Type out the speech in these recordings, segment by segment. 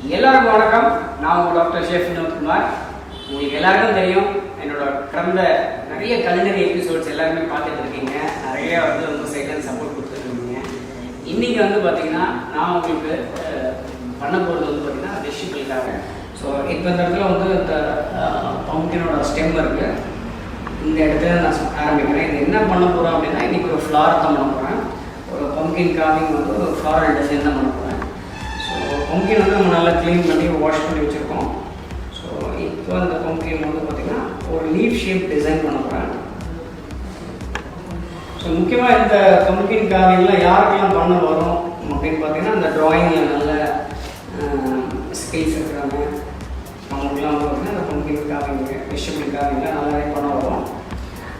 எல்லாருக்கும் வணக்கம். நான் உங்கள் டாக்டர் ஷெஃப் வினோத்குமார். உங்களுக்கு எல்லாருக்கும் தெரியும், என்னோட கடந்த நிறைய கலினரி எபிசோட்ஸ் எல்லாருமே பார்த்துட்டு இருக்கீங்க. நிறைய உங்கள் சைட்லேருந்து சப்போர்ட் கொடுத்துருக்கீங்க. இன்றைக்கி பார்த்தீங்கன்னா நான் உங்களுக்கு பண்ண போகிறது பார்த்தீங்கன்னா வெஜிடபிளுக்காக. ஸோ இப்போ இந்த இடத்துல இந்த பம்ப்கினோட ஸ்டெம் இருக்குது. இந்த இடத்துல நான் ஆரம்பிக்கிறேன். இது என்ன பண்ண போகிறோம் அப்படின்னா, இன்றைக்கி ஒரு ஃப்ளார் தான் பண்ண போகிறேன். ஒரு பம்ப்கின் கார்விங் ஒரு ஃப்ளாரல் டிசைன் தான் பண்ண போகிறேன். பம்ப்கின் நம்ம நல்லா க்ளீன் பண்ணி வாஷ் பண்ணி வச்சுருக்கோம். ஸோ இப்போ அந்த பம்ப்கின் பார்த்திங்கன்னா ஒரு லீஃப் ஷேப் டிசைன் பண்ண போகிறேன். ஸோ முக்கியமாக இந்த பம்ப்கின் கார்விங்லாம் யாருக்கெல்லாம் பண்ண வரும் அப்படின்னு பார்த்தீங்கன்னா, இந்த ட்ராயிங்கில் நல்ல ஸ்கில்ஸ் இருக்கிறாங்க அவங்களுக்குலாம் பார்த்தீங்கன்னா இந்த பம்ப்கின் கார்விங் வெஜிடபிள் கார்விங்லாம் நல்லாவே பண்ண வரும்.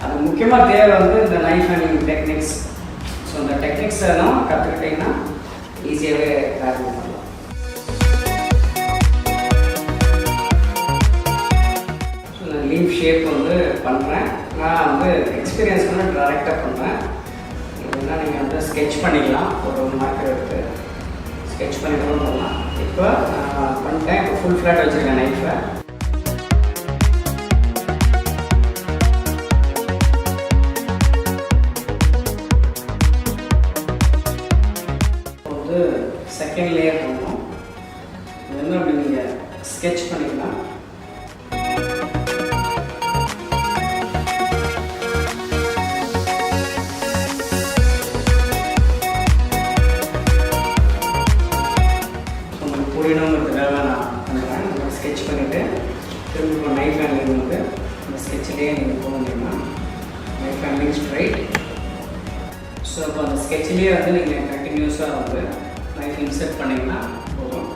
அது முக்கியமாக தேவை இந்த நைஃப் ஹேண்டிங் டெக்னிக்ஸ். ஸோ இந்த டெக்னிக்ஸை நம்ம கற்றுக்கிட்டிங்கன்னா ஈஸியாகவே கார்விங் பண்ணலாம். லீஃப் ஷேப் பண்ணுறேன். நான் எக்ஸ்பீரியன்ஸ் டேரெக்டாக பண்ணுறேன். இல்லைன்னா நீங்கள் ஸ்கெட்ச் பண்ணிக்கலாம். ஒரு மார்க்கர் எடுத்து ஸ்கெட்ச் பண்ணி கூட பண்ணலாம். இப்போ நான் பண்ணிட்டேன். இப்போ ஃபுல் ஃப்ளாட் வச்சுருக்கேன் நைஃபை. செகண்ட் லேயர் பண்ணணும். இது அப்படி நீங்கள் ஸ்கெட்ச் பண்ணிக்கலாம். புரியணுங்கிறதுக்காக நான் பண்ணுறேன். ஸ்கெட்ச் பண்ணிவிட்டு திரும்ப நைஃப் ஹேண்ட்லிங் இந்த ஸ்கெட்சிலேயே நீங்கள் போக முடியுமா, நைஃப் ஹேண்ட்லிங் ஸ்ட்ரைட். ஸோ இப்போ அந்த ஸ்கெட்சிலேயே நீங்கள் கண்டினியூஸாக நைஃப் இன்செர்ட் பண்ணிங்கன்னா போதும்.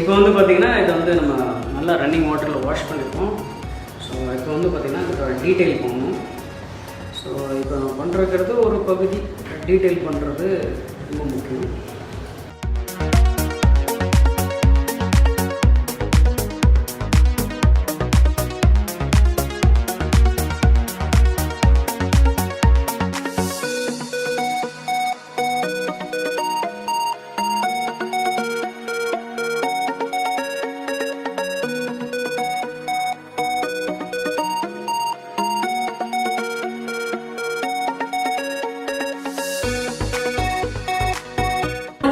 இப்போ பார்த்திங்கன்னா இது நம்ம நல்லா ரன்னிங் வாட்டரில் வாஷ் பண்ணியிருக்கோம். ஸோ இப்போ பார்த்திங்கன்னா இதோட டீட்டெயில் பண்ணணும். ஸோ இப்போ நம்ம பண்ணுறது ஒரு பகுதி டீட்டெயில் பண்ணுறது ரொம்ப முக்கியம்.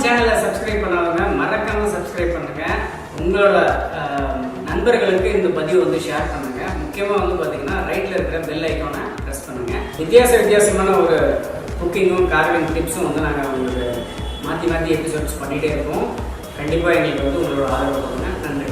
சேனலை சப்ஸ்கிரைப் பண்ணாதவங்க மறக்காமல் சப்ஸ்கிரைப் பண்ணுங்கள். உங்களோட நண்பர்களுக்கு இந்த பதிவு ஷேர் பண்ணுங்கள். முக்கியமாக பார்த்தீங்கன்னா ரைட்டில் இருக்கிற பெல் ஐக்கானை ப்ரெஸ் பண்ணுங்கள். வித்தியாசமான ஒரு குக்கிங்கும் கார்விங் டிப்ஸும் நாங்கள் உங்களுக்கு மாற்றி எபிசோட்ஸ் பண்ணிகிட்டே இருக்கோம். கண்டிப்பாக எங்களுக்கு உங்களோட ஆதரவு கொடுங்க. நன்றி.